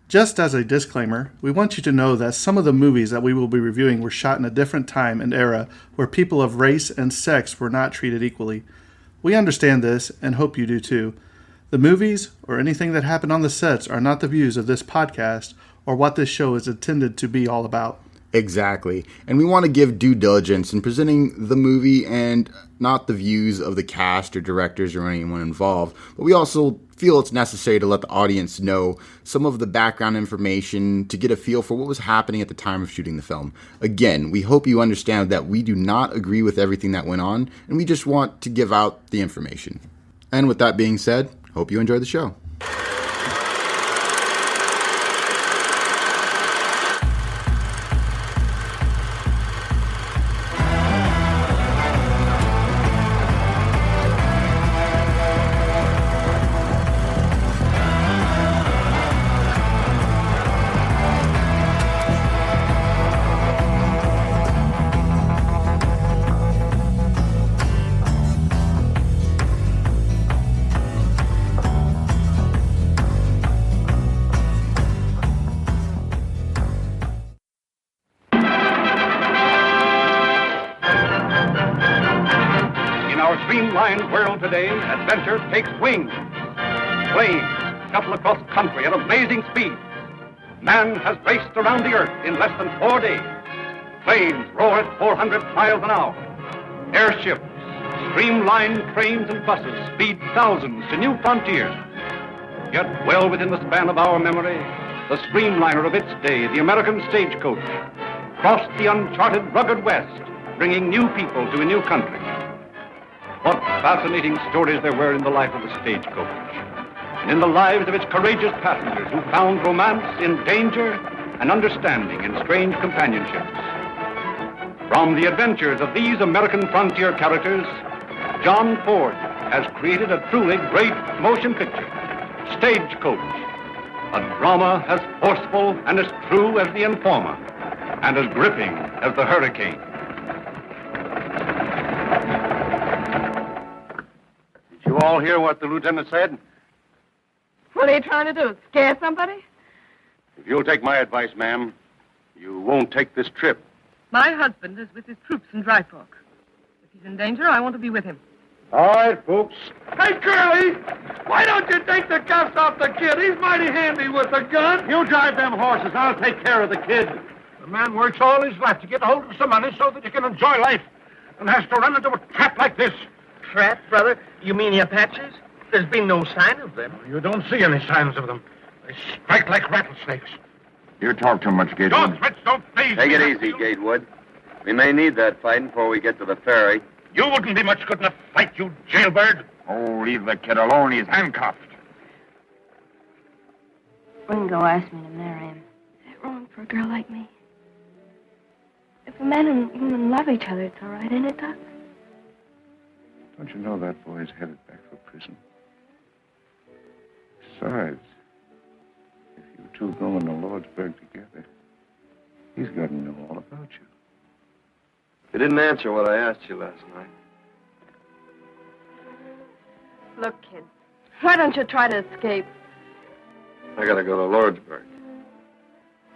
Just as a disclaimer, we want you to know that some of the movies that we will be reviewing were shot in a different time and era where people of race and sex were not treated equally. We understand this and hope you do too. The movies or anything that happened on the sets are not the views of this podcast or what this show is intended to be all about. Exactly. And we want to give due diligence in presenting the movie and not the views of the cast or directors or anyone involved. But we also feel it's necessary to let the audience know some of the background information to get a feel for what was happening at the time of shooting the film. Again, we hope you understand that we do not agree with everything that went on, and we just want to give out the information. And with that being said, hope you enjoy the show. World today, adventure takes wings. Planes scuttle across country at a blazing speed. Man has raced around the earth in less than 4 days. Planes roar at 400 miles an hour. Airships, streamlined trains and buses speed thousands to new frontiers. Yet well within the span of our memory, the streamliner of its day, the American Stagecoach, crossed the uncharted rugged West, bringing new people to a new country. What fascinating stories there were in the life of the Stagecoach, and in the lives of its courageous passengers who found romance in danger and understanding in strange companionships. From the adventures of these American frontier characters, John Ford has created a truly great motion picture, Stagecoach, a drama as forceful and as true as The Informer, and as gripping as The Hurricane. You all hear what the lieutenant said? What are you trying to do, scare somebody? If you'll take my advice, ma'am, you won't take this trip. My husband is with his troops in Dry Fork. If he's in danger, I want to be with him. All right, folks. Hey, Curly, why don't you take the cuffs off the kid? He's mighty handy with a gun. You drive them horses. I'll take care of the kid. The man works all his life to get a hold of some money so that he can enjoy life and has to run into a trap like this. Trap, brother? You mean the Apaches? There's been no sign of them. You don't see any signs of them. They strike like rattlesnakes. You talk too much, Gatewood. Don't, Fritz, don't please. Take it easy, Gatewood. We may need that fighting before we get to the ferry. You wouldn't be much good in a fight, you jailbird. Oh, leave the kid alone. He's handcuffed. Ringo asked me to marry him. Is that wrong for a girl like me? If a man and woman love each other, it's all right, ain't it, Doc? Don't you know that boy's headed back for prison? Besides, if you two go into Lordsburg together, he's got to know all about you. You didn't answer what I asked you last night. Look, kid, why don't you try to escape? I gotta go to Lordsburg.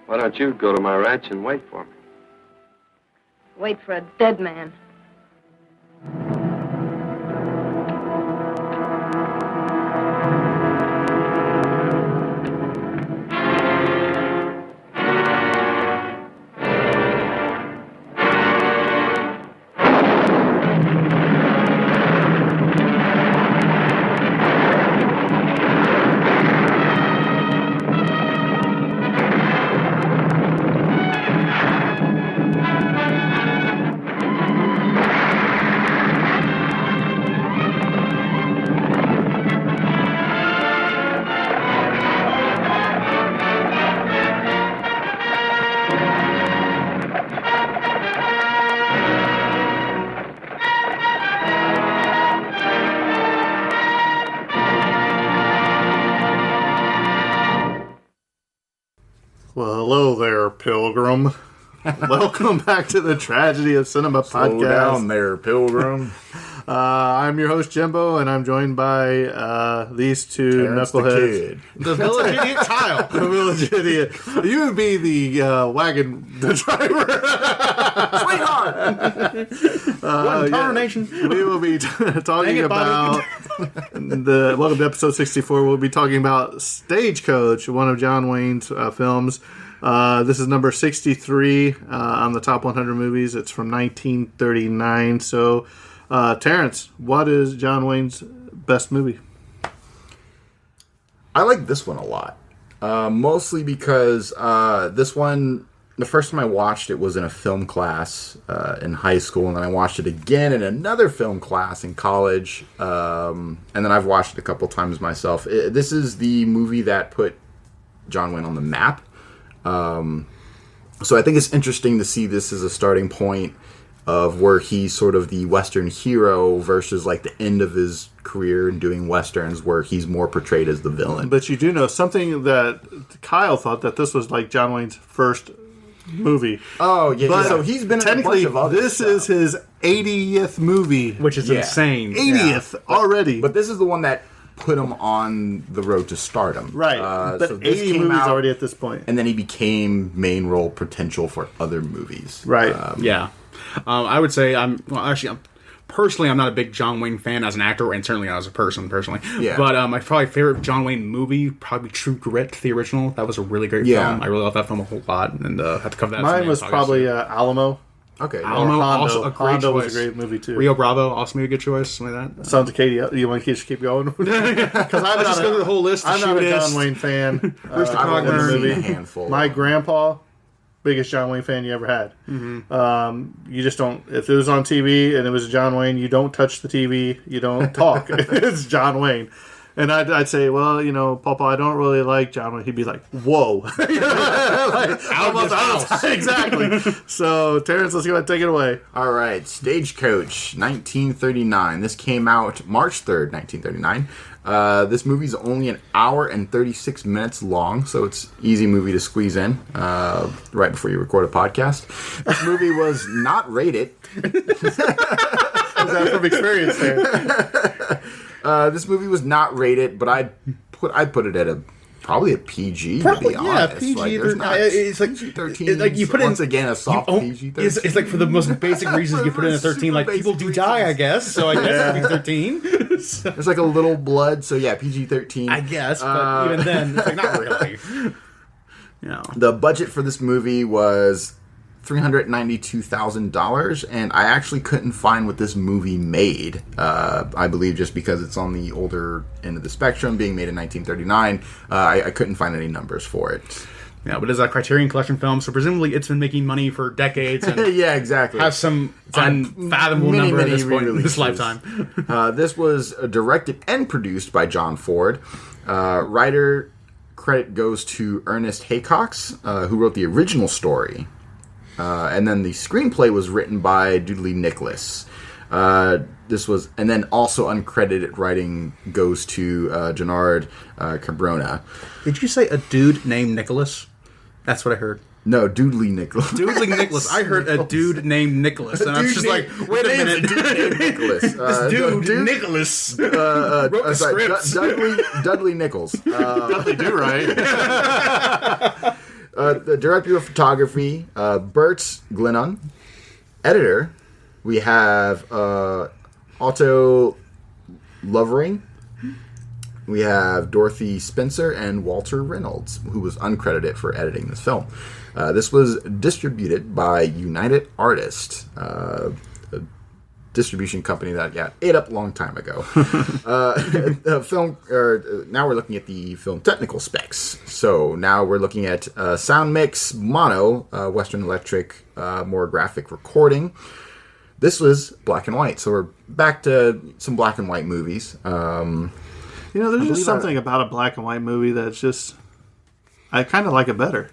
Why don't you go to my ranch and wait for me? Wait for a dead man. Well, hello there, Pilgrim. Welcome back to the Tragedy of Cinema Slow podcast. down there, Pilgrim. I'm your host, Jimbo, and I'm joined by these two Terence knuckleheads. The village idiot Kyle. The village idiot. You would be the wagon driver. What tarnation? We will be talking about welcome to episode 64. We'll be talking about Stagecoach, one of John Wayne's films. This is number 63 on the top 100 movies. It's from 1939. So, Terence, what is John Wayne's best movie? I like this one a lot. Mostly because this one, the first time I watched it was in a film class in high school, and then I watched it again in another film class in college, and then I've watched it a couple times myself. This is the movie that put John Wayne on the map. So I think it's interesting to see this as a starting point of where he's sort of the Western hero versus like the end of his career in doing Westerns where he's more portrayed as the villain. But you do know something that Kyle thought that this was like John Wayne's first movie. Oh, yeah. But so he's been in a technically, bunch of other this stuff. is his 80th movie. Which is insane. 80th already. But this is the one that put him on the road to stardom. Right. But so this 80 came movies out, already at this point. and then he became main role potential for other movies. Right. Yeah. I would say personally, I'm not a big John Wayne fan as an actor, and certainly not as a person, personally. Yeah. But my probably favorite John Wayne movie, probably True Grit, the original. That was a really great film. I really love that film a whole lot, and have to cover that. Mine was probably Alamo. Okay. Alamo, also a great Hondo choice. was a great movie, too. Rio Bravo, also maybe a good choice, something like that. Sons of Katie, you want to just keep going? Because I'm just go through the whole list. I'm not a Shootist. John Wayne fan. Rooster I've Cogburn. only seen movie. a handful. My grandpa, biggest John Wayne fan you ever had. Mm-hmm. You just don't. If it was on TV and it was John Wayne, you don't touch the TV. You don't talk. It's John Wayne. And I'd say, well, Papa, I don't really like John Wayne. He'd be like, whoa. Exactly. So, Terrence, let's go ahead and take it away. All right. Stagecoach, 1939. This came out March 3rd, 1939. This movie's only an hour and 36 minutes long, so it's an easy movie to squeeze in right before you record a podcast. This movie was not rated. Is that from experience there? This movie was not rated, but I'd put it at probably a PG. To be honest, PG. Like, there's not It's like PG-13. Like you put once in again a soft PG-13. It's like for the most basic reasons you put in a 13. Like people do die, I guess. So I guess it's 13. There's like a little blood, so yeah, PG-13. I guess, but even then, it's like not really. The budget for this movie was $392,000, and I actually couldn't find what this movie made. I believe just because it's on the older end of the spectrum, being made in 1939, I couldn't find any numbers for it. Yeah, but it's a Criterion Collection film, so presumably it's been making money for decades and yeah, exactly. has some unfathomable number at this point in this lifetime. This was directed and produced by John Ford. Writer credit goes to Ernest Haycox, who wrote the original story. And then the screenplay was written by Dudley Nicholas. And then also uncredited writing goes to Gennard Cabrona. Did you say a dude named Nicholas? That's what I heard. No, Dudley Nicholas. Dudley Nicholas. I heard a dude named Nicholas, and I was just like, wait a minute. Dude named Nicholas. This dude, Nicholas, wrote the scripts. Dudley Nichols. Dudley Do Right. The director of photography, Bert Glennon. Editor, we have Otto Lovering. We have Dorothy Spencer and Walter Reynolds, who was uncredited for editing this film. This was distributed by United Artists, a distribution company that got ate up a long time ago. The film. Now we're looking at the film technical specs. So now we're looking at sound mix, mono, Western Electric, more graphic recording. This was black and white, so we're back to some black and white movies. There's just something about a black and white movie that's just, I kind of like it better.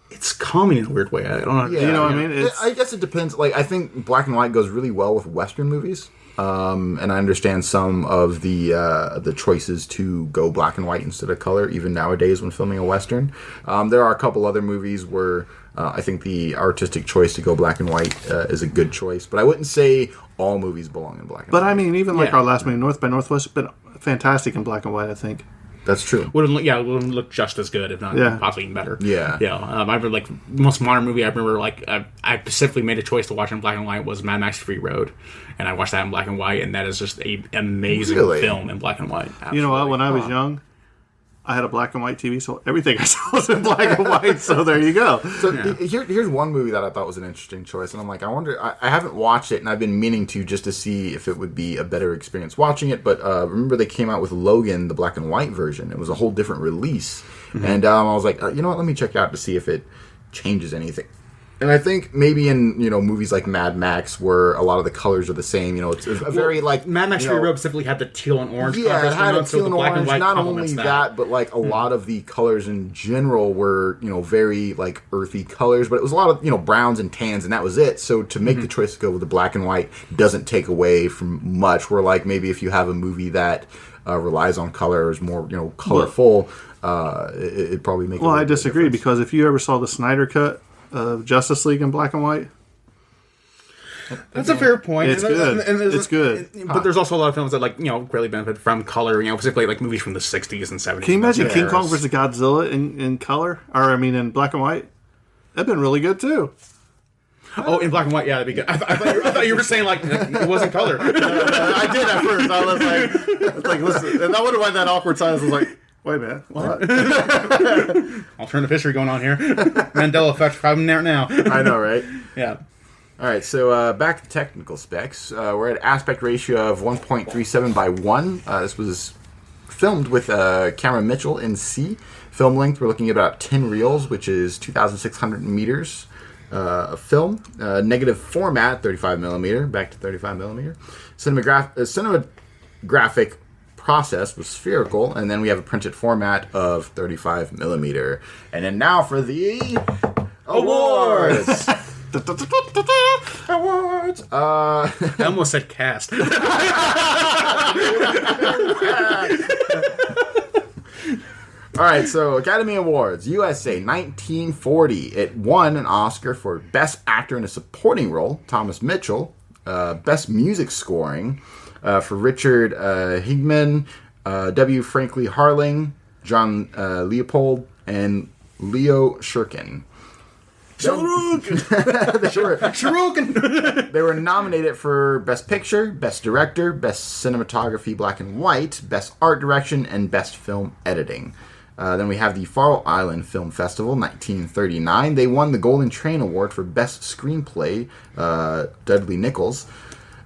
It's calming in a weird way. I don't know. Yeah, you know what I mean? I guess it depends. Like, I think black and white goes really well with Western movies. and I understand some of the choices to go black and white instead of color, even nowadays when filming a Western. There are a couple other movies where I think the artistic choice to go black and white is a good choice, but I wouldn't say all movies belong in black and white. But I mean, even like our last movie, North by Northwest, has been fantastic in black and white, I think. That's true. Wouldn't look just as good, if not possibly even better. Yeah. I remember like the most modern movie I remember I specifically made a choice to watch in black and white was Mad Max Fury Road, and I watched that in black and white, and that is just a amazing film in black and white. Absolutely. You know what? When I was young, I had a black and white TV, so everything I saw was in black and white. So there you go. So here's one movie that I thought was an interesting choice, and I'm like, I wonder. I haven't watched it, and I've been meaning to just to see if it would be a better experience watching it. But remember, they came out with Logan, the black and white version. It was a whole different release, and I was like, you know what? Let me check it out to see if it changes anything. And I think maybe in movies like Mad Max, where a lot of the colors are the same, it's a very like Mad Max Fury Road specifically had the teal and orange. Yeah, it had a teal and orange. Not only that, but like a lot of the colors in general were very like earthy colors, but it was a lot of browns and tans, and that was it. So to make the choice to go with the black and white doesn't take away from much. Where like maybe if you have a movie that relies on color, is more colorful, it'd probably make. Well, I disagree because if you ever saw the Snyder cut of Justice League in black and white, that's a fair point. It's good. It's good. But there's also a lot of films that greatly benefit from color. Particularly like movies from the 60s and 70s. Can you imagine King Kong versus Godzilla in color, or in black and white? That'd been really good too. Oh, in black and white, yeah, that'd be good. I thought you were saying like it wasn't color. I did at first. I was like, listen, and I wonder why that awkward silence was like. Wait a minute. What? Alternative history going on here. Mandela effect problem there now. I know, right? Yeah. All right, so back to technical specs. We're at aspect ratio of 1.37 by 1. This was filmed with camera Mitchell in C. Film length, we're looking at about 10 reels, which is 2,600 meters of film. Negative format, 35 millimeter. Back to 35 millimeter. Cinematographic process was spherical, and then we have a printed format of 35 millimeter. And then now for the awards. Awards. I almost said cast. All right, so Academy Awards, USA 1940. It won an Oscar for Best Actor in a Supporting Role, Thomas Mitchell. Best Music Scoring for Richard Higman, W. Frankly Harling, John Leopold, and Leo Shurkin. They were nominated for Best Picture, Best Director, Best Cinematography Black and White, Best Art Direction, and Best Film Editing. Then we have the Faroe Island Film Festival, 1939. They won the Golden Train Award for Best Screenplay, Dudley Nichols.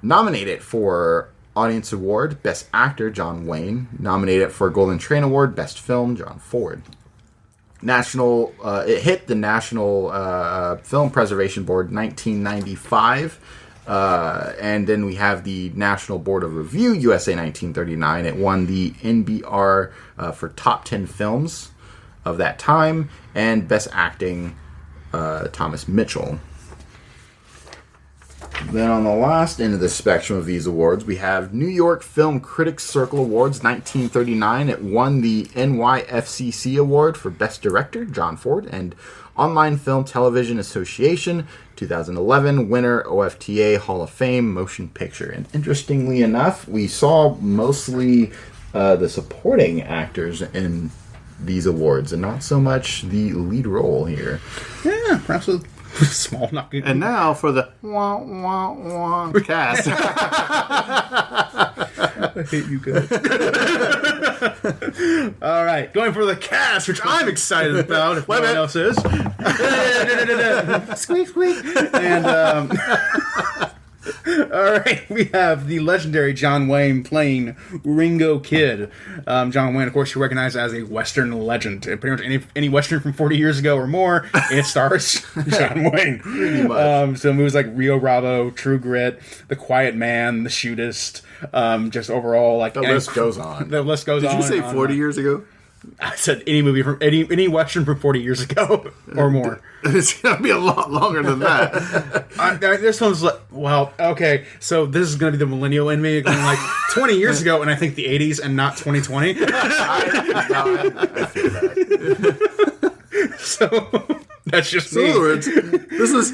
Nominated for Audience Award, Best Actor, John Wayne. Nominated for Golden Train Award, Best Film, John Ford. It hit the National Film Preservation Board 1995. And then we have the National Board of Review, USA 1939. It won the NBR for Top 10 Films of that time. And Best Acting, Thomas Mitchell. Then on the last end of the spectrum of these awards, we have New York Film Critics Circle Awards 1939. It won the NYFCC Award for Best Director, John Ford, and Online Film Television Association 2011 winner, OFTA Hall of Fame Motion Picture. And interestingly enough, we saw mostly the supporting actors in these awards and not so much the lead role here. Yeah, perhaps a small not good. And now for the cast. I hate you guys. All right, going for the cast, which I'm excited about. If no one else is. Squeak, squeak. And all right, we have the legendary John Wayne playing Ringo Kid. John Wayne, of course, you recognize as a Western legend. Pretty much any Western from 40 years ago or more, it stars John Wayne. Pretty much. So movies like Rio Bravo, True Grit, The Quiet Man, The Shootist, just overall like the list goes on. The list goes on. Did you say 40 years ago? I said any movie from any Western from 40 years ago or more. It's going to be a lot longer than that. This one's like, well, okay, so this is going to be the millennial in me going like 20 years ago, and I think the 80s and not 2020. I feel that. So that's just In me. other words, this is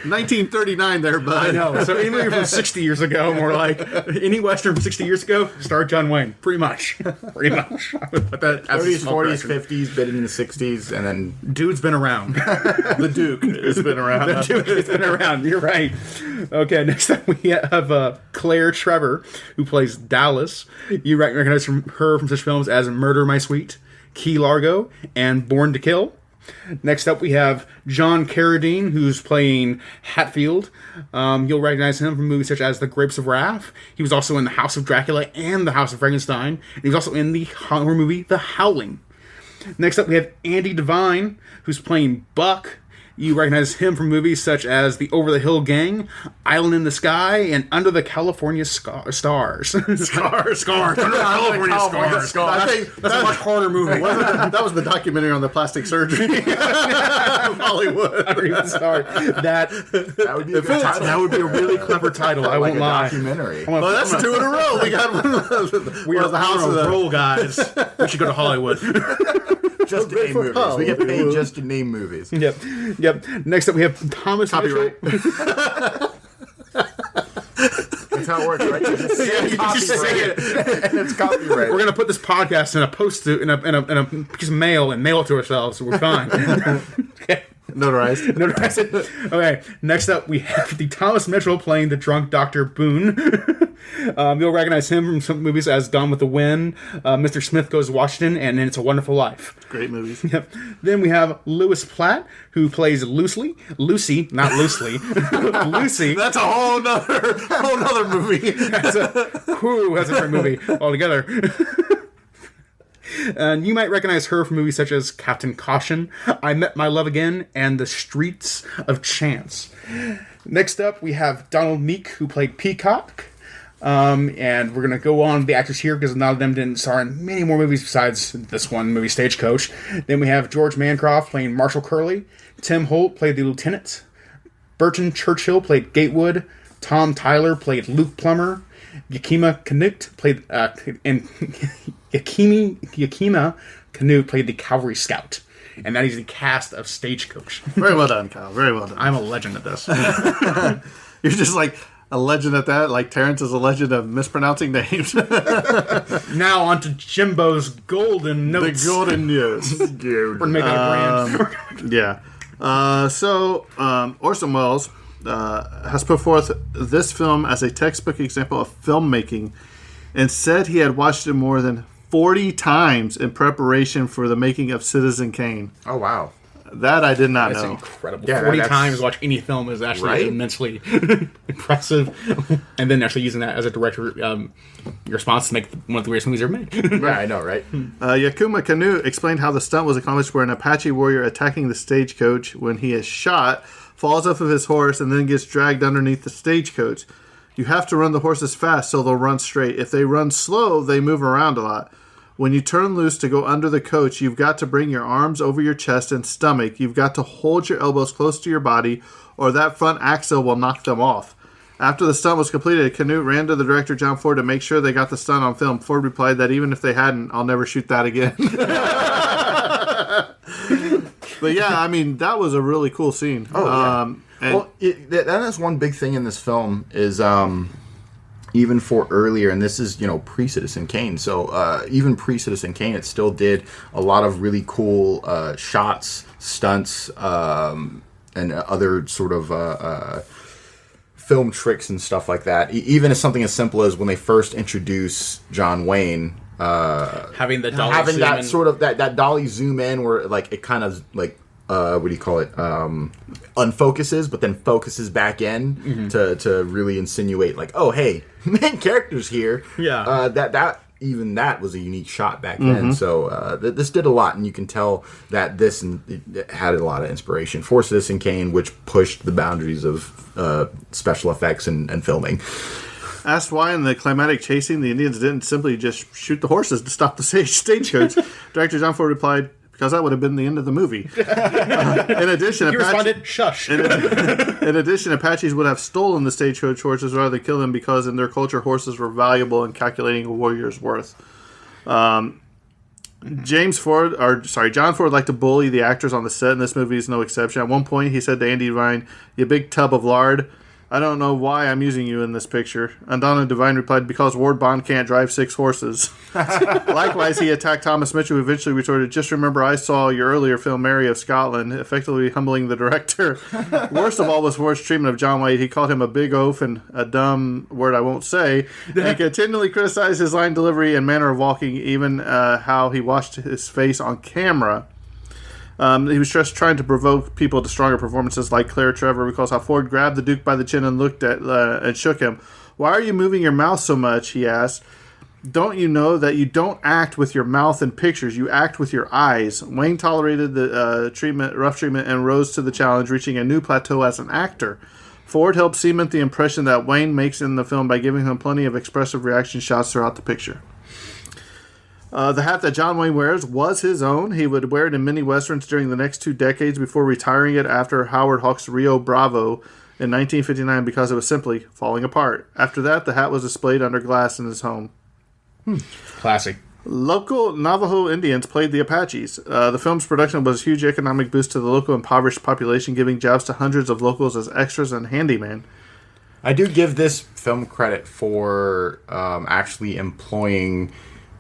1939 there, bud. I know. So any movie from 60 years ago, more like any Western from 60 years ago, starred John Wayne. Pretty much. Pretty much. I would put that as 30s, a small 40s, correction. 50s, bit in the 60s, and then Dude's been around. The Duke has been around. The Duke has been around. You're right. Okay, next up we have Claire Trevor, who plays Dallas. You recognize her from such films as Murder, My Sweet, Key Largo, and Born to Kill. Next up, we have John Carradine, who's playing Hatfield. You'll recognize him from movies such as The Grapes of Wrath. He was also in The House of Dracula and The House of Frankenstein. And he was also in the horror movie The Howling. Next up, we have Andy Devine, who's playing Buck. You recognize him from movies such as The Over the Hill Gang, Island in the Sky, and Under the California Stars. Scars. Under the California Stars. I think That's a much harder movie. that was the documentary on the plastic surgery of Hollywood. Under the Star. that would be a good title. That would be a really clever title. I like won't a lie. documentary. Well, that's 2 in a row. We got one of those. We are the house of the roll, guys. We should go to Hollywood. Just to name movies. We get paid just to name movies. Yep. Next up, we have Thomas Copyright. Mitchell. That's how it works, right? You just say, you just say it. and it's copyright. We're gonna put this podcast in a post-it in a piece of mail and mail it to ourselves. So we're fine. Okay. Notarized. Okay, next up we have the Thomas Mitchell playing the drunk Dr. Boone. You'll recognize him from some movies as Gone with the Wind, Mr. Smith Goes to Washington, and It's a Wonderful Life. Great movies. Yep. Then we have Louis Platt, who plays Lucy, not loosely. Lucy. That's a whole nother movie. That's a different movie altogether. And you might recognize her from movies such as Captain Caution, I Met My Love Again, and The Streets of Chance. Next up, we have Donald Meek, who played Peacock. And we're going to go on the actors here because none of them didn't star in many more movies besides this one movie, Stagecoach. Then we have George Mancroft playing Marshall Curley. Tim Holt played the Lieutenant. Burton Churchill played Gatewood. Tom Tyler played Luke Plummer. Yakima Canute played Yakima Canute played the Cavalry Scout. And that is the cast of Stagecoach. Very well done, Kyle. Very well done. I'm a legend at this. You're just like a legend at that, like Terence is a legend of mispronouncing names. Now on to Jimbo's Golden Notes. The Golden Notes. We're making a brand. Yeah. Orson Welles has put forth this film as a textbook example of filmmaking and said he had watched it more than 40 times in preparation for the making of Citizen Kane. Oh, wow. That I did not That's know. incredible. Yeah, 40 that's- times to watch any film is actually Right? immensely impressive. And then actually using that as a director, your response to make one of the greatest movies ever made. Yeah, I know, right? Yakima Canute explained how the stunt was accomplished where an Apache warrior attacking the stagecoach when he is shot falls off of his horse and then gets dragged underneath the stagecoach. You have to run the horses fast so they'll run straight. If they run slow, they move around a lot. When you turn loose to go under the coach, you've got to bring your arms over your chest and stomach. You've got to hold your elbows close to your body, or that front axle will knock them off. After the stunt was completed, Canute ran to the director, John Ford, to make sure they got the stunt on film. Ford replied that even if they hadn't, I'll never shoot that again. But yeah, I mean, that was a really cool scene. Oh, yeah. And Well, that is one big thing in this film is even for earlier, and this is, pre-Citizen Kane. So even pre-Citizen Kane, it still did a lot of really cool shots, stunts, and other sort of film tricks and stuff like that. Even as something as simple as when they first introduce John Wayne, Having the dolly having zoom that in. sort of that dolly zoom in where like it kind of like what do you call it, unfocuses but then focuses back in to really insinuate like, oh hey, main character's here. That was a unique shot back then. So this did a lot, and you can tell that it had a lot of inspiration for Citizen Kane, which pushed the boundaries of special effects and filming. Asked why in the climatic chasing the Indians didn't simply just shoot the horses to stop the stagecoach, director John Ford replied, because that would have been the end of the movie. In addition, He responded, shush. In addition, Apaches would have stolen the stagecoach horses rather than kill them because in their culture, horses were valuable in calculating a warrior's worth. John Ford liked to bully the actors on the set, and this movie is no exception. At one point, he said to Andy Devine, "You big tub of lard. I don't know why I'm using you in this picture." And Donna Devine replied, "Because Ward Bond can't drive 6 horses." Likewise, he attacked Thomas Mitchell, who eventually retorted, "Just remember I saw your earlier film, Mary of Scotland," effectively humbling the director. Worst of all was Ford's treatment of John Wayne. He called him a big oaf and a dumb word I won't say, and continually criticized his line delivery and manner of walking, even how he washed his face on camera. He was just trying to provoke people to stronger performances like Claire Trevor recalls how Ford grabbed the Duke by the chin and looked at and shook him. "Why are you moving your mouth so much?" he asked. "Don't you know that you don't act with your mouth in pictures, you act with your eyes?" Wayne tolerated the rough treatment, and rose to the challenge, reaching a new plateau as an actor. Ford helped cement the impression that Wayne makes in the film by giving him plenty of expressive reaction shots throughout the picture. The hat that John Wayne wears was his own. He would wear it in many westerns during the next 2 decades before retiring it after Howard Hawks' Rio Bravo in 1959 because it was simply falling apart. After that, the hat was displayed under glass in his home. Classic. Local Navajo Indians played the Apaches. The film's production was a huge economic boost to the local impoverished population, giving jobs to hundreds of locals as extras and handyman. I do give this film credit for actually employing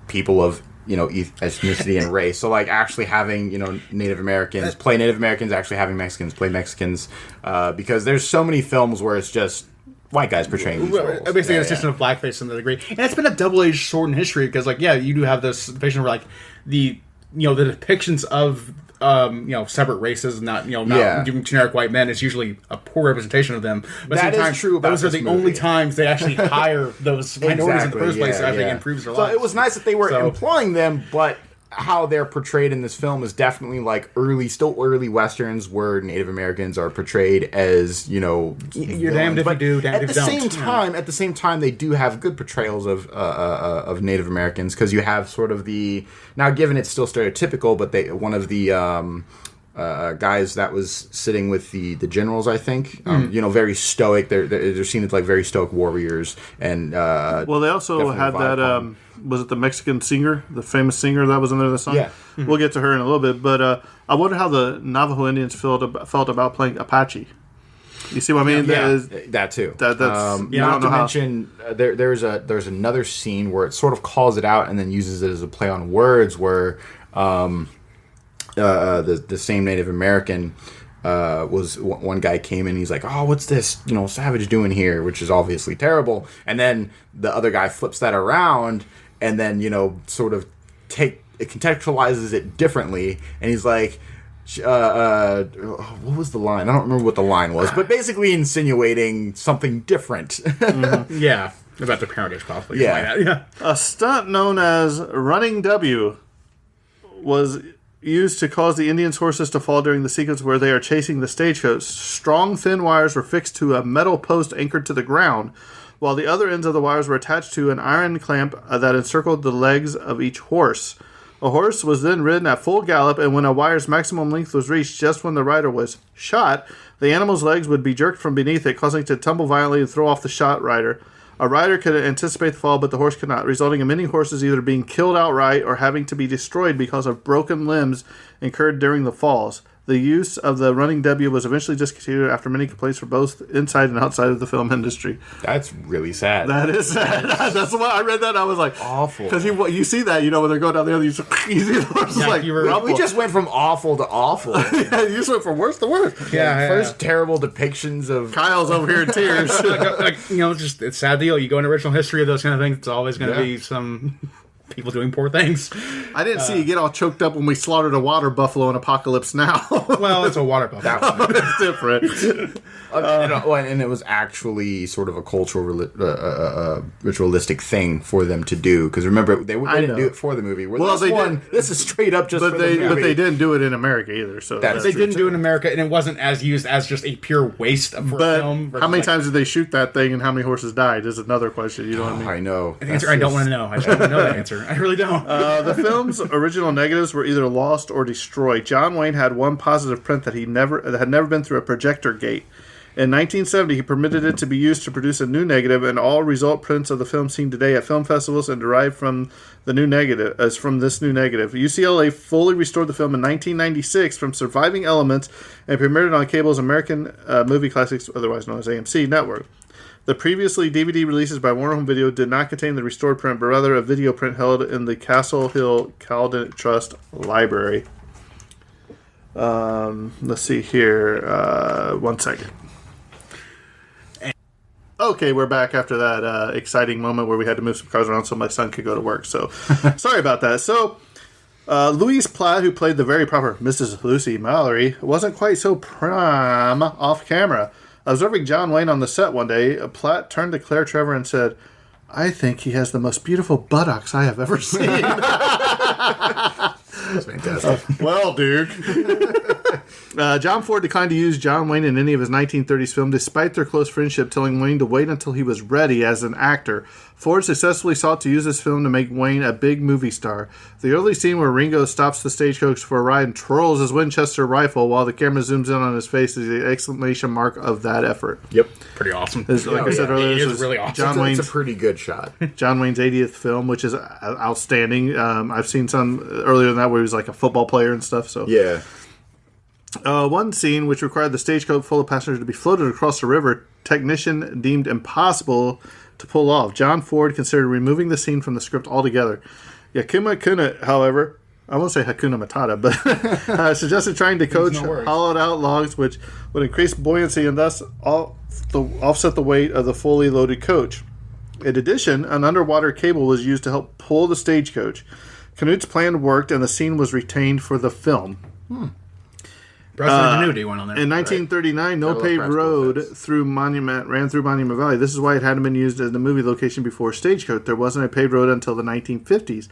people of ethnicity and race. So like actually having Native Americans play Native Americans, actually having Mexicans play Mexicans, because there's so many films where it's just white guys portraying these roles. Basically, it's just a blackface in the degree, and it's been a double-edged sword in history because you do have this depiction where the depictions of separate races, not giving generic white men, is usually a poor representation of them. But that is true about those are the only times they actually hire those minorities in the first place. So I think improves their lives. So it was nice that they were employing them, but how they're portrayed in this film is definitely like still early westerns where Native Americans are portrayed as you're damned if you do, damned if you don't. At the same time, they do have good portrayals of Native Americans because you have sort of now given it's still stereotypical, but one of the guys that was sitting with the generals, I think, very stoic. They're seen as like very stoic warriors, and well, they also had that. Was it the Mexican singer, the famous singer that was in there? The song. Yeah, we'll get to her in a little bit, but I wonder how the Navajo Indians felt about playing Apache. You see what I mean? Yeah, that too. That's not to mention there's another scene where it sort of calls it out and then uses it as a play on words where the same Native American was one guy came in, he's like, "Oh, what's this savage doing here?" which is obviously terrible, and then the other guy flips that around and then sort of it contextualizes it differently, and he's like, what was the line? I don't remember what the line was, but basically insinuating something different. Mm-hmm. Yeah, about their parentage, possibly. Yeah. A stunt known as Running W was used to cause the Indians' horses to fall during the sequence where they are chasing the stagecoach. Strong, thin wires were fixed to a metal post anchored to the ground, while the other ends of the wires were attached to an iron clamp that encircled the legs of each horse. A horse was then ridden at full gallop, and when a wire's maximum length was reached just when the rider was shot, the animal's legs would be jerked from beneath it, causing it to tumble violently and throw off the shot rider. A rider could anticipate the fall, but the horse could not, resulting in many horses either being killed outright or having to be destroyed because of broken limbs incurred during the falls. The use of the Running W was eventually discontinued after many complaints from both inside and outside of the film industry. That's really sad. That is sad. That's why I read that and I was like, awful. Because you see that, when they're going down the other, you see the horse we just went from awful to awful. Yeah, you just went from worst to worst. First terrible depictions of Kyle's over here in tears. Just it's sad deal. You go into original history of those kind of things, it's always going to be some. people doing poor things. I didn't see you get all choked up when we slaughtered a water buffalo in Apocalypse Now. Well, it's a water buffalo. That's different. And it was actually sort of a cultural, ritualistic thing for them to do. Because remember, they didn't do it for the movie. This is straight up just for the movie. But they didn't do it in America either. So That's They true, didn't do too. it in America, and it wasn't as used as just a pure waste for But film. how many times did they shoot that thing, and how many horses died? Is another question. You know what I mean? I know. The answer, I don't want to know. I don't want to know that answer. I really don't. The film's original negatives were either lost or destroyed. John Wayne had one positive print that had never been through a projector gate. In 1970, he permitted it to be used to produce a new negative, and all result prints of the film seen today at film festivals and derived from the new negative as from this new negative. UCLA fully restored the film in 1996 from surviving elements and premiered it on cable's American Movie Classics, otherwise known as AMC network. The previously DVD releases by Warner Home Video did not contain the restored print, but rather a video print held in the Castle Hill Caldent Trust Library. Let's see here. 1 second. Okay, we're back after that exciting moment where we had to move some cars around so my son could go to work. So, sorry about that. So, Louise Platt, who played the very proper Mrs. Lucy Mallory, wasn't quite so prom off camera. Observing John Wayne on the set one day, Platt turned to Claire Trevor and said, "I think he has the most beautiful buttocks I have ever seen." That's fantastic. Well, Duke. John Ford declined to use John Wayne in any of his 1930s films, despite their close friendship, telling Wayne to wait until he was ready as an actor. Ford successfully sought to use this film to make Wayne a big movie star. The early scene where Ringo stops the stagecoach for a ride and twirls his Winchester rifle while the camera zooms in on his face is the exclamation mark of that effort. Yep. Pretty awesome. Like I said earlier, it this is really awesome. John Wayne's, It's a pretty good shot. John Wayne's 80th film, which is outstanding. I've seen some earlier than that where he was like a football player and stuff. So Yeah. one scene which required the stagecoach full of passengers to be floated across the river, technician deemed impossible to pull off. John Ford considered removing the scene from the script altogether. Yakuma Kunit, however, I won't say Hakuna Matata, but suggested trying to coach hollowed out logs which would increase buoyancy and thus offset the weight of the fully loaded coach. In addition, an underwater cable was used to help pull the stagecoach. Knut's plan worked, and the scene was retained for the film. Ingenuity went on there. In 1939, no paved road ran through Monument Valley. This is why it hadn't been used as the movie location before Stagecoach. There wasn't a paved road until the 1950s.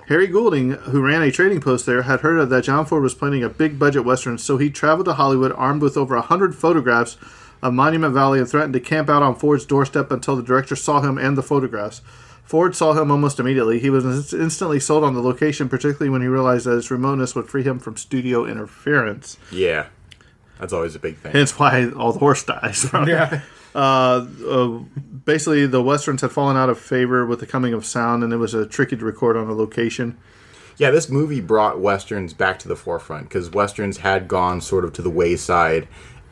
Harry Goulding, who ran a trading post there, had heard that John Ford was planning a big-budget Western, so he traveled to Hollywood armed with over 100 photographs of Monument Valley and threatened to camp out on Ford's doorstep until the director saw him and the photographs. Ford saw him almost immediately. He was instantly sold on the location, particularly when he realized that its remoteness would free him from studio interference. Yeah. That's always a big thing. Hence why all the horse dies. Yeah. Basically, the Westerns had fallen out of favor with the coming of sound, and it was tricky to record on a location. Yeah, this movie brought Westerns back to the forefront because Westerns had gone sort of to the wayside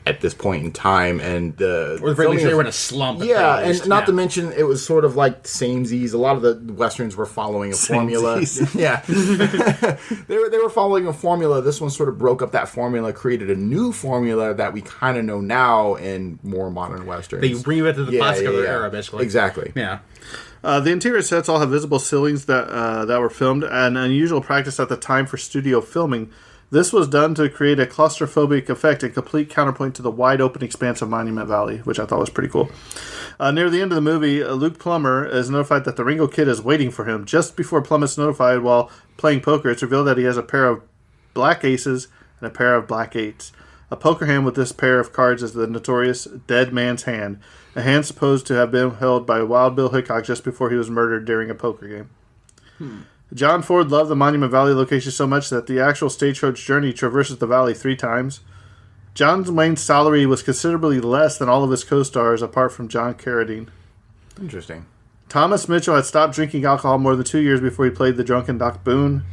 at this point in time, and or the very least they were in a slump. Yeah, and not to mention it was sort of like samesies. A lot of the westerns were following a formula. Yeah, they were following a formula. This one sort of broke up that formula, created a new formula that we kind of know now in more modern westerns. They reinvented the classic of their era, basically. Exactly. Yeah. The interior sets all have visible ceilings that were filmed, an unusual practice at the time for studio filming. This was done to create a claustrophobic effect and complete counterpoint to the wide open expanse of Monument Valley, which I thought was pretty cool. Near the end of the movie, Luke Plummer is notified that the Ringo Kid is waiting for him. Just before Plummer's notified while playing poker, it's revealed that he has a pair of black aces and a pair of black eights. A poker hand with this pair of cards is the notorious Dead Man's Hand, a hand supposed to have been held by Wild Bill Hickok just before he was murdered during a poker game. John Ford loved the Monument Valley location so much that the actual stagecoach journey traverses the valley 3 times. John Wayne's salary was considerably less than all of his co-stars apart from John Carradine. Interesting. Thomas Mitchell had stopped drinking alcohol more than 2 years before he played the drunken Doc Boone.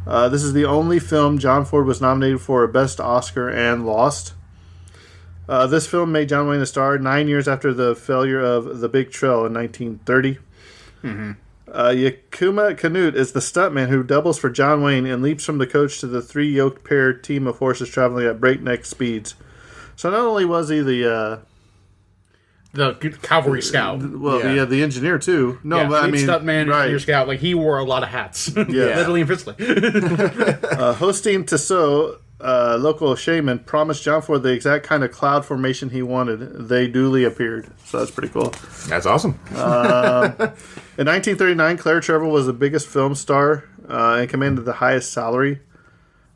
This is the only film John Ford was nominated for a Best Oscar and lost. This film made John Wayne a star 9 years after the failure of The Big Trail in 1930. Yakuma Canute is the stuntman who doubles for John Wayne and leaps from the coach to the 3-yoked pair team of horses traveling at breakneck speeds. So not only was he the the cavalry scout. Well, yeah, the engineer too. No, Yeah, but I mean, stuntman, right. engineer scout. Like he wore a lot of hats. Literally and physically. Hosteen Tissot, local shaman, promised John Ford the exact kind of cloud formation he wanted. They duly appeared. So that's pretty cool. That's awesome. In 1939, Claire Trevor was the biggest film star and commanded the highest salary.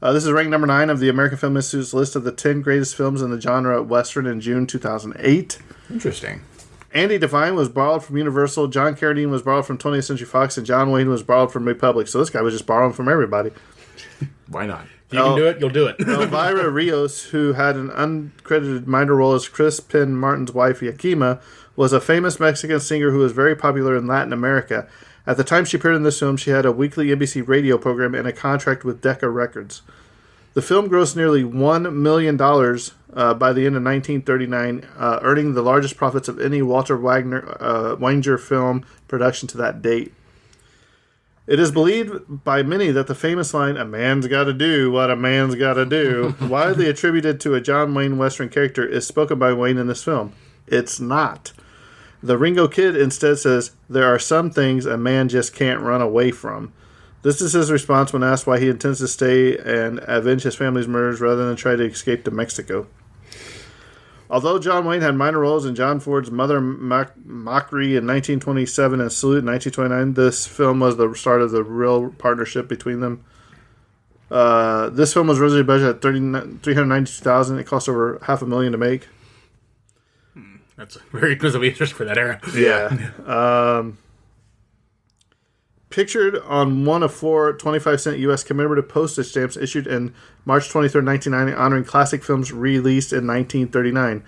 This is ranked number 9 of the American Film Institute's list of the 10 greatest films in the genre Western in June 2008. Interesting. Andy Devine was borrowed from Universal, John Carradine was borrowed from 20th Century Fox, and John Wayne was borrowed from Republic. So this guy was just borrowing from everybody. Why not? If you can do it, you'll do it. Elvira Rios, who had an uncredited minor role as Crispin Martin's wife, Yakima, was a famous Mexican singer who was very popular in Latin America. At the time she appeared in this film, she had a weekly NBC radio program and a contract with Decca Records. The film grossed nearly $1 million by the end of 1939, earning the largest profits of any Walter Wanger film production to that date. It is believed by many that the famous line, "A man's got to do what a man's got to do," widely attributed to a John Wayne Western character, is spoken by Wayne in this film. It's not. The Ringo Kid instead says, "There are some things a man just can't run away from." This is his response when asked why he intends to stay and avenge his family's murders rather than try to escape to Mexico. Although John Wayne had minor roles in John Ford's Mother Mockery in 1927 and Salute in 1929, this film was the start of the real partnership between them. This film was originally budgeted at $392,000. It cost over $500,000 to make. That's very expensive interest for that era. Yeah. Pictured on one of 4 25-cent U.S. commemorative postage stamps issued in March 23, 1990, honoring classic films released in 1939.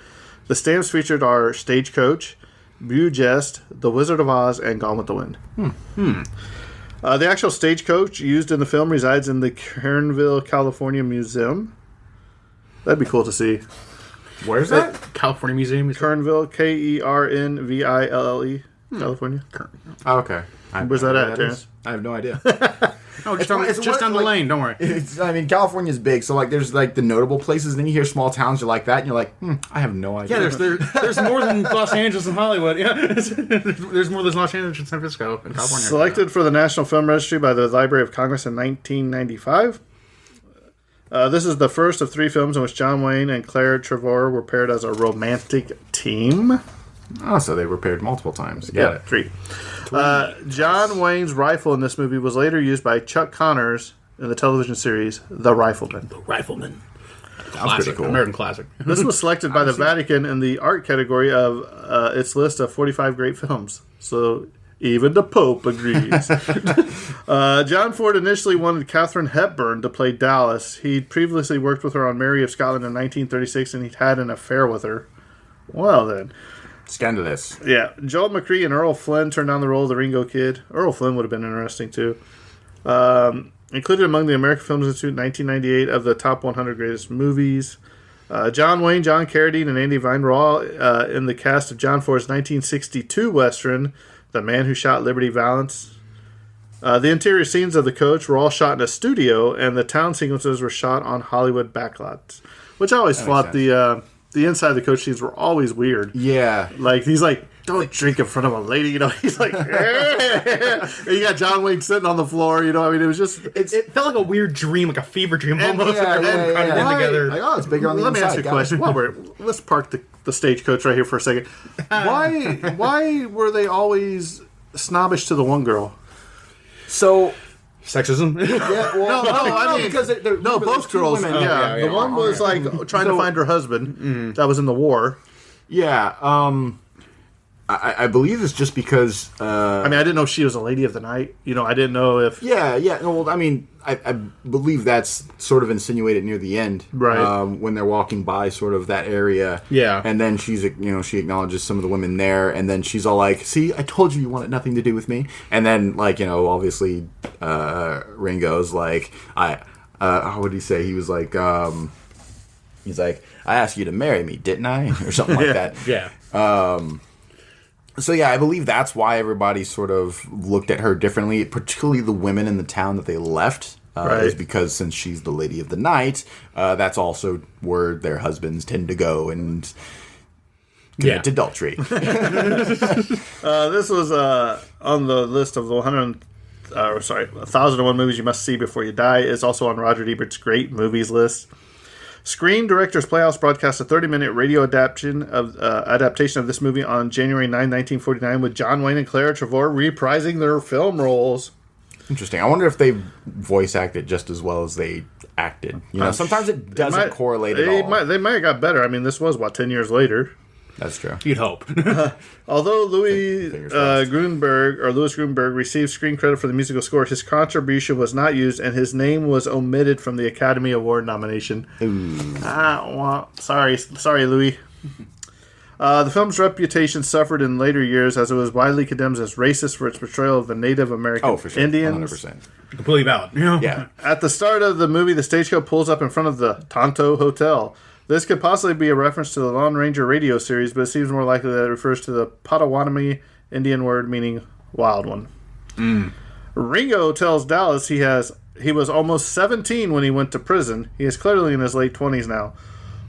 The stamps featured are Stagecoach, Beau Geste, The Wizard of Oz, and Gone with the Wind. The actual Stagecoach used in the film resides in the Kernville, California Museum. That'd be cool to see. Where's that? California Museum. Kernville, Kernville, California. Oh, okay. Where's that at, Terence? I have no idea. No, just down the lane. Don't worry. I mean, California's big, so like, there's like the notable places. And then you hear small towns like that, and you're like, I have no idea. Yeah, there's more than Los Angeles and Hollywood. Yeah, there's more than Los Angeles and San Francisco and California. Selected for the National Film Registry by the Library of Congress in 1995. This is the first of 3 films in which John Wayne and Claire Trevor were paired as a romantic team. Oh, so they were paired multiple times. Got it. 3. John Wayne's rifle in this movie was later used by Chuck Connors in the television series The Rifleman. The Rifleman. Sounds pretty cool. American classic. This was selected by the Vatican in the art category of its list of 45 great films. So even the Pope agrees. John Ford initially wanted Katharine Hepburn to play Dallas. He'd previously worked with her on Mary of Scotland in 1936, and he'd had an affair with her. Well, then. Scandalous. Yeah. Joel McCrea and Earl Flynn turned down the role of the Ringo Kid. Earl Flynn would have been interesting, too. Included among the American Film Institute 1998 of the top 100 greatest movies. John Wayne, John Carradine, and Andy Vine were all in the cast of John Ford's 1962 Western, The Man Who Shot Liberty Valance. The interior scenes of the coach were all shot in a studio, and the town sequences were shot on Hollywood backlots. Which I always thought the inside of the coach scenes were always weird. Yeah. Like, he's like, don't drink in front of a lady, you know. He's like, and you got John Wayne sitting on the floor, you know. I mean, it was just... It felt like a weird dream, like a fever dream almost. Together. Like, oh, it's bigger on the Let inside. me ask you a question. Let's park the stagecoach right here for a second. Why were they always snobbish to the one girl? So... Sexism? Yeah, well, I mean, because both girls. The one was like trying to find her husband that was in the war. Yeah, I believe it's just because. I mean, I didn't know she was a lady of the night. You know, I didn't know if. Yeah. Well, I mean, I believe that's sort of insinuated near the end, right? When they're walking by sort of that area, yeah. And then she acknowledges some of the women there, and then she's all like, "See, I told you wanted nothing to do with me." And then, like, obviously, Ringo's like, how would he say? He was like, he's like, "I asked you to marry me, didn't I?" Or something like that. Yeah. So yeah, I believe that's why everybody sort of looked at her differently, particularly the women in the town that they left. Is because since she's the lady of the night, that's also where their husbands tend to go. And commit adultery. This was on the list of the 1,001 movies you must see before you die. It's also on Roger Ebert's great movies list. Screen Directors Playhouse broadcast a 30-minute radio adaptation of this movie on January 9, 1949, with John Wayne and Clara Trevor reprising their film roles. Interesting. I wonder if they voice acted just as well as they acted. You know, sometimes it doesn't correlate at all. They might have got better. I mean, this was, 10 years later? That's true. You'd hope. Although Louis Grunberg received screen credit for the musical score, his contribution was not used, and his name was omitted from the Academy Award nomination. Sorry, Louis. The film's reputation suffered in later years as it was widely condemned as racist for its portrayal of the Native American for sure. Indians. 100%. Completely valid. Yeah. At the start of the movie, the stagecoach pulls up in front of the Tonto Hotel. This could possibly be a reference to the Lone Ranger radio series, but it seems more likely that it refers to the Potawatomi Indian word meaning wild one. Ringo tells Dallas he was almost 17 when he went to prison. He is clearly in his late 20s now.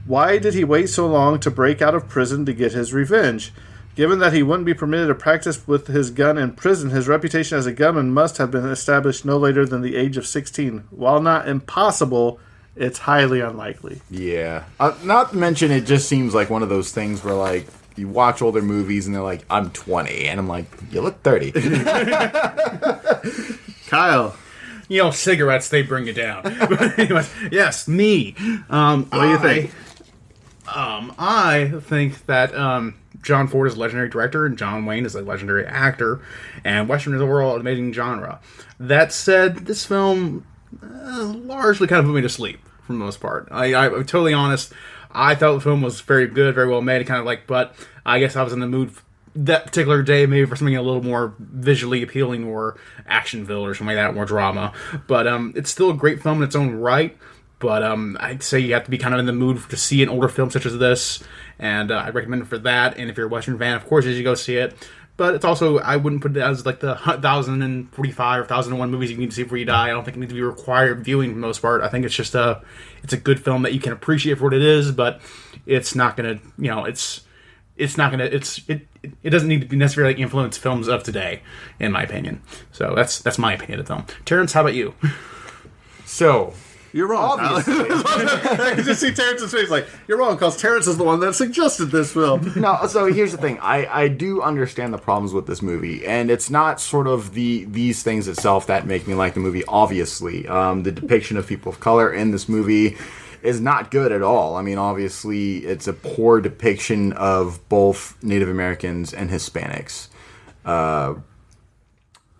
Why did he wait so long to break out of prison to get his revenge? Given that he wouldn't be permitted to practice with his gun in prison, his reputation as a gunman must have been established no later than the age of 16. While not impossible, it's highly unlikely. Yeah. Not to mention, it just seems like one of those things where, like, you watch older movies and they're like, I'm 20. And I'm like, you look 30. Kyle. You know, cigarettes, they bring you down. But anyways, yes, me. What do you think? I think that John Ford is a legendary director and John Wayne is a legendary actor, and Western is overall an amazing genre. That said, this film largely kind of put me to sleep for the most part. I'm totally honest. I thought the film was very good, very well made, kind of like, but I guess I was in the mood that particular day maybe for something a little more visually appealing or action-filled or something like that, more drama. But it's still a great film in its own right. But I'd say you have to be kind of in the mood to see an older film such as this, and I recommend it for that. And if you're a Western fan, of course, you should go see it. But it's also, I wouldn't put it as like the 1,045 or 1,001 movies you need to see before you die. I don't think it needs to be required viewing for the most part. I think it's just it's a good film that you can appreciate for what it is, but it's not gonna, it doesn't need to necessarily influence films of today, in my opinion. So that's my opinion of the film. Terrence, how about you? So, you're wrong. obviously. I can just see Terrence's face like, you're wrong, because Terrence is the one that suggested this film. No, so here's the thing. I do understand the problems with this movie, and it's not sort of these things itself that make me like the movie, obviously. The depiction of people of color in this movie is not good at all. I mean, obviously, it's a poor depiction of both Native Americans and Hispanics.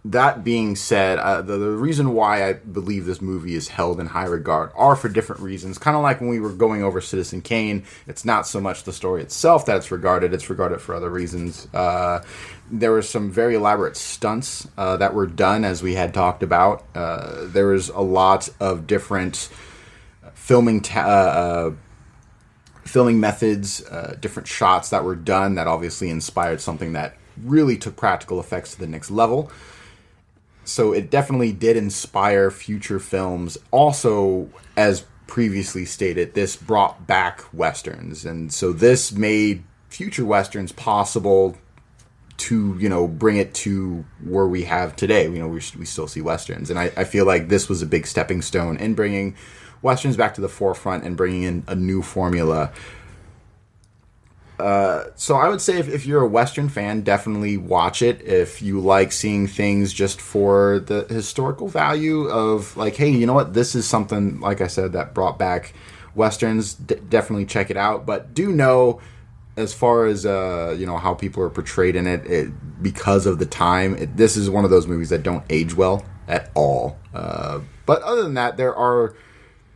That being said, the reason why I believe this movie is held in high regard are for different reasons. Kind of like when we were going over Citizen Kane, it's not so much the story itself that it's regarded for other reasons. There were some very elaborate stunts that were done, as we had talked about. There was a lot of different filming methods, different shots that were done that obviously inspired something that really took practical effects to the next level. So it definitely did inspire future films. Also, as previously stated, this brought back Westerns. And so this made future Westerns possible to, bring it to where we have today. We still see Westerns. And I feel like this was a big stepping stone in bringing Westerns back to the forefront and bringing in a new formula. So I would say if you're a Western fan, definitely watch it. If you like seeing things just for the historical value of like, hey, you know what? This is something, like I said, that brought back Westerns. Definitely check it out. But do know, as far as, how people are portrayed in it because of the time, this is one of those movies that don't age well at all. But other than that,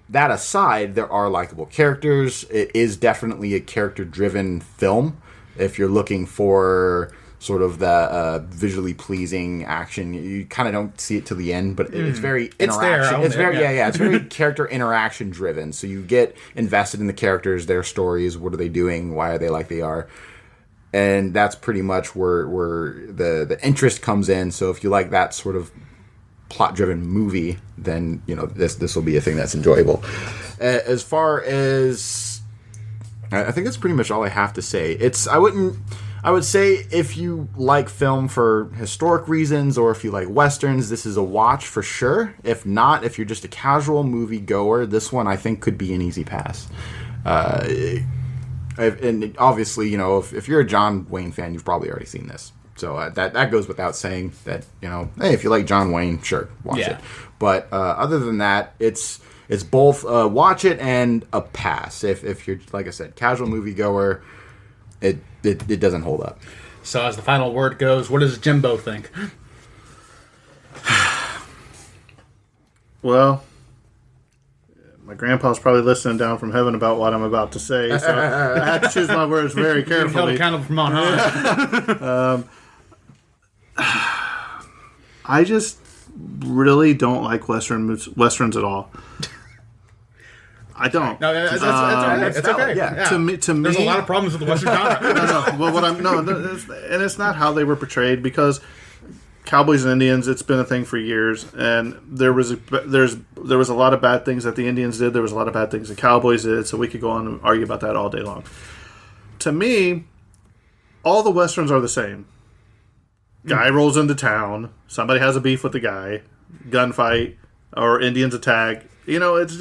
that aside, there are likable characters. It is definitely a character-driven film. If you're looking for sort of the visually pleasing action, you kind of don't see it till the end, but it's very interaction. It's very character interaction driven. So you get invested in the characters, their stories, what are they doing, why are they like they are, and that's pretty much where the interest comes in. So if you like that sort of plot-driven movie, then this will be a thing that's enjoyable. As far as I think that's pretty much all I have to say. I would say if you like film for historic reasons or if you like westerns, this is a watch for sure. If not, if you're just a casual movie goer, this one I think could be an easy pass. And obviously, you know, if you're a John Wayne fan, you've probably already seen this. So that goes without saying that, you know, hey, if you like John Wayne, sure, watch it. But other than that, it's both watch it and a pass. If you're, like I said, casual moviegoer, it doesn't hold up. So as the final word goes, what does Jimbo think? Well, my grandpa's probably listening down from heaven about what I'm about to say, so I have to choose my words very carefully. Held accountable from on high. I just really don't like westerns at all. I don't. No, it's okay. It's okay. Yeah. To me, there's a lot of problems with the Western genre. no. Well, and it's not how they were portrayed, because cowboys and Indians, it's been a thing for years, and there was a lot of bad things that the Indians did. There was a lot of bad things the cowboys did. So we could go on and argue about that all day long. To me, all the westerns are the same. Guy rolls into town. Somebody has a beef with the guy. Gunfight, or Indians attack. You know, it's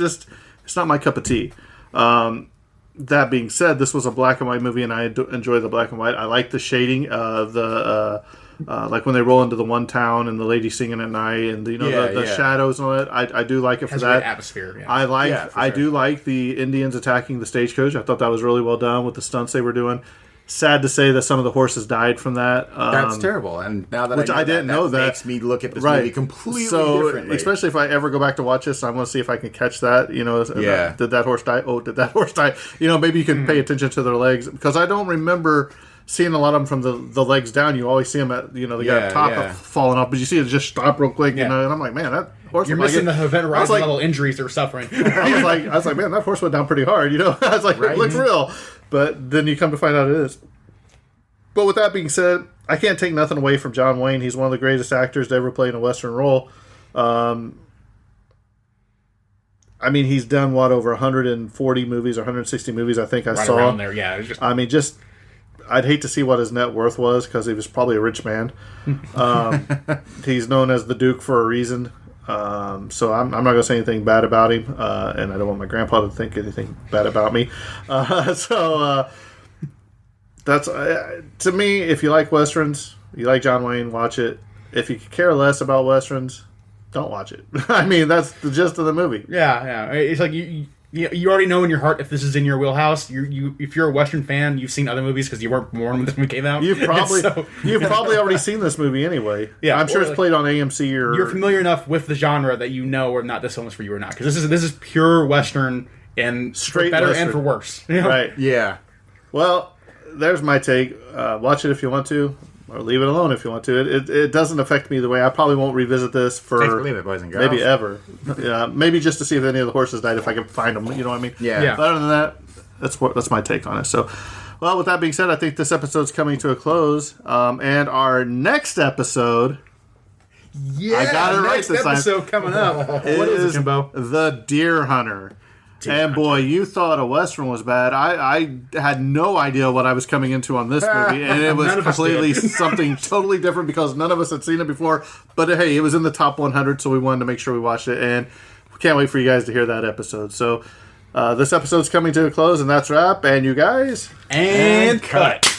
not my cup of tea. That being said, this was a black and white movie, and I enjoy the black and white. I like the shading, like when they roll into the one town and the lady singing at night, and the shadows and all that. I do like it for that atmosphere. Yeah. I do like the Indians attacking the stagecoach. I thought that was really well done with the stunts they were doing. Sad to say that some of the horses died from that. That's terrible. And now that I didn't know that makes me look at this movie completely differently. Especially if I ever go back to watch this, I want to see if I can catch that. You know, did that horse die? Oh, did that horse die? You know, maybe you can pay attention to their legs, because I don't remember seeing a lot of them from the legs down. You always see them at the guy up top falling off, but you see it just stop real quick. You know, and I'm like, man, that horse. You're missing the event horizon level injuries they're suffering. I was like, man, that horse went down pretty hard. You know, I was like, it looks real, but then you come to find out it is. But with that being said, I can't take nothing away from John Wayne. He's one of the greatest actors to ever play in a Western role. I mean, he's done, over 140 movies or 160 movies, I think I saw. Around there, yeah. I'd hate to see what his net worth was, because he was probably a rich man. He's known as the Duke for a reason. So I'm not going to say anything bad about him, and I don't want my grandpa to think anything bad about me. That's to me. If you like westerns, you like John Wayne, watch it. If you care less about westerns, don't watch it. I mean, that's the gist of the movie. Yeah. It's like you already know in your heart if this is in your wheelhouse. If you're a Western fan, you've seen other movies because you weren't born when this movie came out. You've probably already seen this movie anyway. Yeah, I'm sure it's played on AMC or. You're familiar enough with the genre that you know or not this film is for you or not, because this is pure Western, and straight for better Western. and for worse. You know? Right. Yeah. Well, there's my take. Watch it if you want to, or leave it alone if you want to. It doesn't affect me either way. I probably won't revisit this for leave it, boys and girls. maybe ever. Maybe just to see if any of the horses died, if I can find them. You know what I mean? Yeah. But other than that, that's my take on it. So, well, with that being said, I think this episode's coming to a close. And our next episode, I got it right this time. Episode coming up. What is it, Jimbo? The Deer Hunter. And boy, you thought a Western was bad. I had no idea what I was coming into on this movie, and it was completely something totally different, because none of us had seen it before. But hey, it was in the top 100, so we wanted to make sure we watched it, and we can't wait for you guys to hear that episode. So this episode's coming to a close, and that's a wrap. And you guys, and cut.